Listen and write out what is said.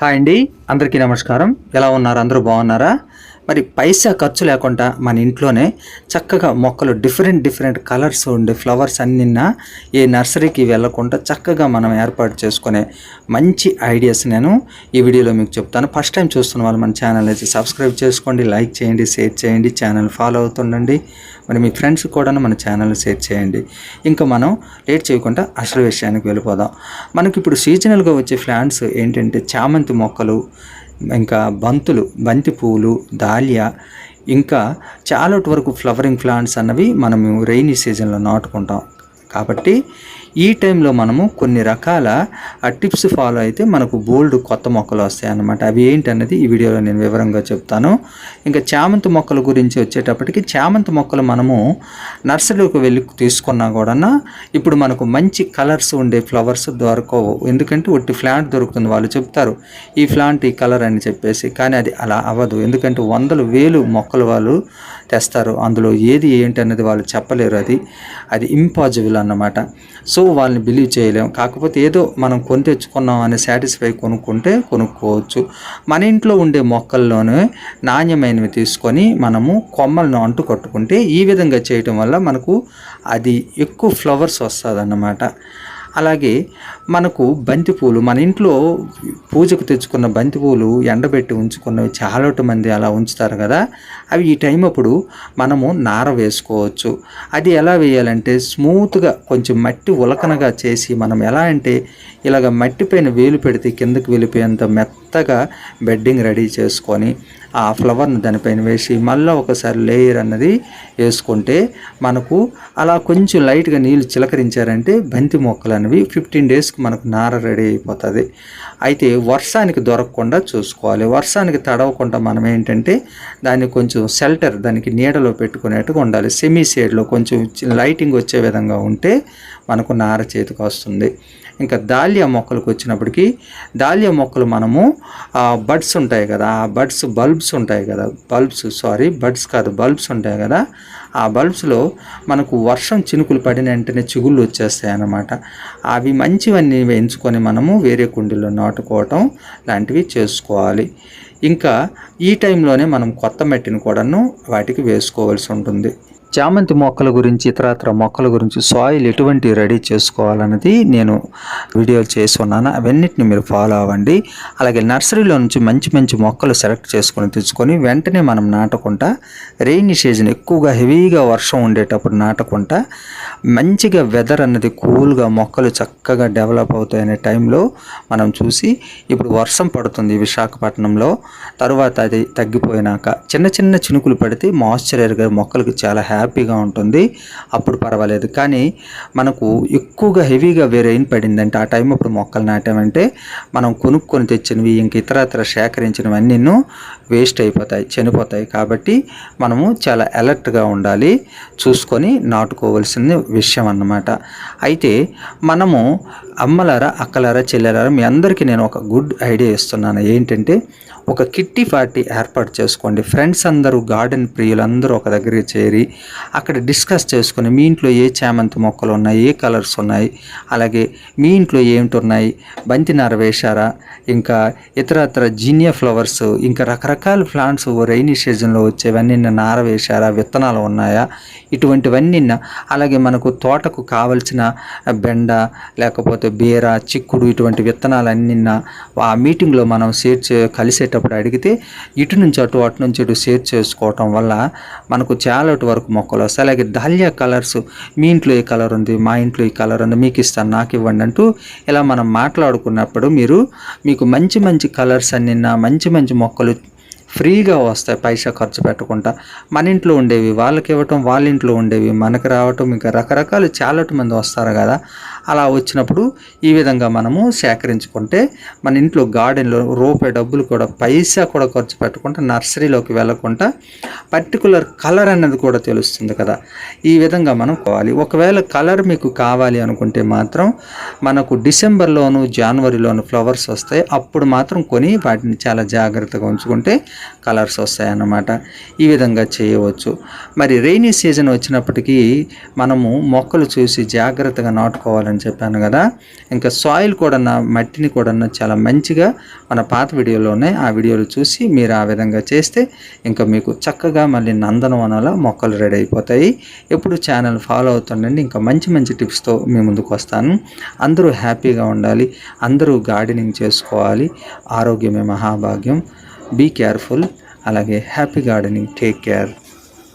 Hi అండి, అందరికీ నమస్కారం. ఎలా ఉన్నారు? అందరూ బాగున్నారా? మరి పైసా ఖర్చు లేకుండా మన ఇంట్లోనే చక్కగా మొక్కలు డిఫరెంట్ కలర్స్ ఉండే ఫ్లవర్స్ అన్నిన్నా ఏ నర్సరీకి వెళ్ళకుండా చక్కగా మనం ఏర్పాటు చేసుకునే మంచి ఐడియాస్ నేను ఈ వీడియోలో మీకు చెప్తాను. ఫస్ట్ టైం చూస్తున్న వాళ్ళు మన ఛానల్ అయితే సబ్స్క్రైబ్ చేసుకోండి, లైక్ చేయండి, షేర్ చేయండి, ఛానల్ ఫాలో అవుతుండండి. మరి మీ ఫ్రెండ్స్ కూడా మన ఛానల్ షేర్ చేయండి. ఇంకా మనం లేట్ చేయకుండా అసలు విషయానికి వెళ్ళిపోదాం. మనకి ఇప్పుడు సీజనల్గా వచ్చే ప్లాంట్స్ ఏంటంటే చామంతి మొక్కలు, ఇంకా బంతి పువ్వులు, దాలియా, ఇంకా చాలా వరకు ఫ్లవరింగ్ ప్లాంట్స్ అన్నవి మనము రెయినీ సీజన్లో నాటుకుంటాం. కాబట్టి ఈ టైంలో మనము కొన్ని రకాల టిప్స్ ఫాలో అయితే మనకు బోల్డ్ కొత్త మొక్కలు వస్తాయి అన్నమాట. అవి ఏంటన్నది ఈ వీడియోలో నేను వివరంగా చెప్తాను. ఇంకా చామంతి మొక్కల గురించి వచ్చేటప్పటికి, చామంతి మొక్కలు మనము నర్సరీలోకి వెళ్ళి తీసుకున్నా కూడా ఇప్పుడు మనకు మంచి కలర్స్ ఉండే ఫ్లవర్స్ దొరకవు. ఎందుకంటే ఒట్టి ప్లాంట్ దొరుకుతుంది. వాళ్ళు చెప్తారు ఈ ప్లాంట్ ఈ కలర్ అని చెప్పేసి, కానీ అది అలా అవ్వదు. ఎందుకంటే వందలు వేలు మొక్కలు వాళ్ళు తెస్తారు, అందులో ఏది ఏంటి అన్నది వాళ్ళు చెప్పలేరు. అది ఇంపాసిబుల్ అన్నమాట. సో వాళ్ళని బిలీవ్ చేయలేము. కాకపోతే ఏదో మనం కొని తెచ్చుకున్నాం అనే సాటిస్ఫై కొనుక్కోవచ్చు. మన ఇంట్లో ఉండే మొక్కల్లోనే నాణ్యమైనవి తీసుకొని మనము కొమ్మలను అంటు కట్టుకుంటే, ఈ విధంగా చేయటం వల్ల మనకు అది ఎక్కువ ఫ్లవర్స్ వస్తుంది అన్నమాట. అలాగే మనకు బంతిపూలు, మన ఇంట్లో పూజకు తెచ్చుకున్న బంతిపూలు ఎండబెట్టి ఉంచుకున్నవి చాలా మంది అలా ఉంచుతారు కదా. అవి ఈ టైం అప్పుడు మనము నార వేసుకోవచ్చు. అది ఎలా వేయాలంటే, స్మూత్గా కొంచెం మట్టి ఉలకనగా చేసి, మనం ఎలా అంటే ఇలాగ మట్టి పైన వేలు పెడితే కిందకి వెళ్ళిపోయేంత మెత్తగా బెడ్డింగ్ రెడీ చేసుకొని ఆ ఫ్లవర్ని దానిపైన వేసి మళ్ళీ ఒకసారి లేయర్ అన్నది వేసుకుంటే, మనకు అలా కొంచెం లైట్గా నీళ్ళు చిలకరించారంటే బంతి మొక్కలు అనేవి 15 డేస్కి మనకు నార రెడీ అయిపోతుంది. అయితే వర్షానికి దొరకకుండా చూసుకోవాలి. వర్షానికి తడవకుండా మనం ఏంటంటే దాన్ని కొంచెం షెల్టర్, దానికి నీడలో పెట్టుకునేట్టుగా ఉండాలి. సెమీ షేడ్లో కొంచెం లైటింగ్ వచ్చే విధంగా ఉంటే మనకు నార చేతికి వస్తుంది. ఇంకా దాలియా మొక్కలకు వచ్చినప్పటికీ, దాలియా మొక్కలు మనము బడ్స్ ఉంటాయి కదా, ఆ బల్బ్స్ ఉంటాయి కదా, బల్బ్స్ ఉంటాయి కదా, ఆ బల్బ్స్లో మనకు వర్షం చినుకులు పడిన వెంటనే చిగుళ్ళు వచ్చేస్తాయి అన్నమాట. అవి మంచివన్నీ ఎంచుకొని మనము వేరే కుండీలో నాటుకోవటం లాంటివి చేసుకోవాలి. ఇంకా ఈ టైంలోనే మనం కొత్త మట్టిని కూడాను వాటికి వేసుకోవాల్సి ఉంటుంది. చామంతి మొక్కల గురించి, ఇతరత్ర మొక్కల గురించి సాయిల్ ఎటువంటి రెడీ చేసుకోవాలన్నది నేను వీడియో చేసి ఉన్నాను. అవన్నిటిని మీరు ఫాలో అవ్వండి. అలాగే నర్సరీలో నుంచి మంచి మొక్కలు సెలెక్ట్ చేసుకొని తెచ్చుకొని వెంటనే మనం నాటకుండా, రెయినీ సీజన్ ఎక్కువగా హెవీగా వర్షం ఉండేటప్పుడు నాటకుండా, మంచిగా వెదర్ అన్నది కూల్గా మొక్కలు చక్కగా డెవలప్ అవుతాయనే టైంలో మనం చూసి, ఇప్పుడు వర్షం పడుతుంది విశాఖపట్నంలో, తరువాత అది తగ్గిపోయినాక చిన్న చినుకులు పడితే మాయిశ్చరైజర్గా మొక్కలకు చాలా హ్యాపీగా ఉంటుంది. అప్పుడు పర్వాలేదు. కానీ మనకు ఎక్కువగా హెవీగా రెయిన్ పడిందంటే ఆ టైం అప్పుడు మొక్కలు నాటామంటే మనం కొనుక్కొని తెచ్చినవి, ఇంక ఇతరత్ర సేకరించినవన్నీ వేస్ట్ అయిపోతాయి, చనిపోతాయి. కాబట్టి మనము చాలా అలర్ట్గా ఉండాలి, చూసుకొని నాటుకోవాల్సిన విషయం అన్నమాట. అయితే మనము అమ్మలారా, అక్కలారా, చెల్లెలారా, మీ అందరికీ నేను ఒక గుడ్ ఐడియా ఇస్తున్నాను. ఏంటంటే, ఒక కిట్టి పార్టీ ఏర్పాటు చేసుకోండి. ఫ్రెండ్స్ అందరూ, గార్డెన్ ప్రియులందరూ ఒక దగ్గరికి చేరి అక్కడ డిస్కస్ చేసుకొని, మీ ఇంట్లో ఏ చామంతి మొక్కలు ఉన్నాయి, ఏ కలర్స్ ఉన్నాయి, అలాగే మీ ఇంట్లో ఏమిటి ఉన్నాయి, బంతి నార వేశారా, ఇంకా ఇతరత్ర జీనియా ఫ్లవర్స్, ఇంకా రకరకాల ప్లాంట్స్ రెయినీ సీజన్లో వచ్చేవన్నీ నార వేశారా, విత్తనాలు ఉన్నాయా, ఇటువంటివన్నీ, అలాగే మనకు తోటకు కావలసిన బెండ, లేకపోతే బీర, చిక్కుడు, ఇటువంటి విత్తనాలన్నీ ఆ మీటింగ్లో మనం కలిసేటప్పుడు అడిగితే, ఇటు నుంచి అటు షేర్ చేసుకోవటం వల్ల మనకు చాలా వరకు మొక్కలు వస్తాయి. అలాగే దాలియా కలర్స్, మీ ఇంట్లో ఏ కలర్ ఉంది, మా ఇంట్లో ఈ కలర్ ఉంది, మీకు ఇస్తాను, నాకు ఇవ్వండి అంటూ ఇలా మనం మాట్లాడుకున్నప్పుడు మీకు మంచి కలర్స్ అన్నీ, మంచి మొక్కలు ఫ్రీగా వస్తాయి, పైసా ఖర్చు పెట్టకుండా. మన ఇంట్లో ఉండేవి వాళ్ళకి ఇవ్వటం, వాళ్ళ ఇంట్లో ఉండేవి మనకు రావటం, ఇంకా రకరకాలు చాలా మంది వస్తారు కదా. అలా వచ్చినప్పుడు ఈ విధంగా మనము సేకరించుకుంటే మన ఇంట్లో గార్డెన్లో రూపాయి డబ్బులు కూడా, పైసా కూడా ఖర్చు పెట్టకుండా, నర్సరీలోకి వెళ్ళకుండా పర్టికులర్ కలర్ అన్నది కూడా తెలుస్తుంది కదా. ఈ విధంగా మనం కోవాలి. ఒకవేళ కలర్ మీకు కావాలి అనుకుంటే మాత్రం మనకు డిసెంబర్లోను, జనవరిలోను ఫ్లవర్స్ వస్తాయి. అప్పుడు మాత్రం కొని వాటిని చాలా జాగ్రత్తగా ఉంచుకుంటే కలర్స్ వస్తాయన్నమాట. ఈ విధంగా చేయవచ్చు. మరి రెయినీ సీజన్ వచ్చినప్పటికీ మనము మొక్కలు చూసి జాగ్రత్తగా నాటుకోవాలంటే చేసుకోమని చెప్పాను కదా. ఇంకా సాయిల్ కూడా మట్టిని కూడా చాలా మంచిగా మన పాత వీడియోలో ఉన్నాయి, ఆ వీడియోలు చూసి మీరు ఆ విధంగా చేస్తే ఇంకా మీకు చక్కగా మళ్ళీ నందనవనంలో మొక్కలు రెడీ అయిపోతాయి. ఎప్పుడు ఛానల్ ఫాలో అవుతుండండి, ఇంకా మంచి మంచి టిప్స్తో మీ ముందుకు వస్తాను. అందరూ హ్యాపీగా ఉండాలి, అందరూ గార్డెనింగ్ చేసుకోవాలి. ఆరోగ్యమే మహాభాగ్యం. Be careful. అలాగే హ్యాపీ గార్డెనింగ్. Take care.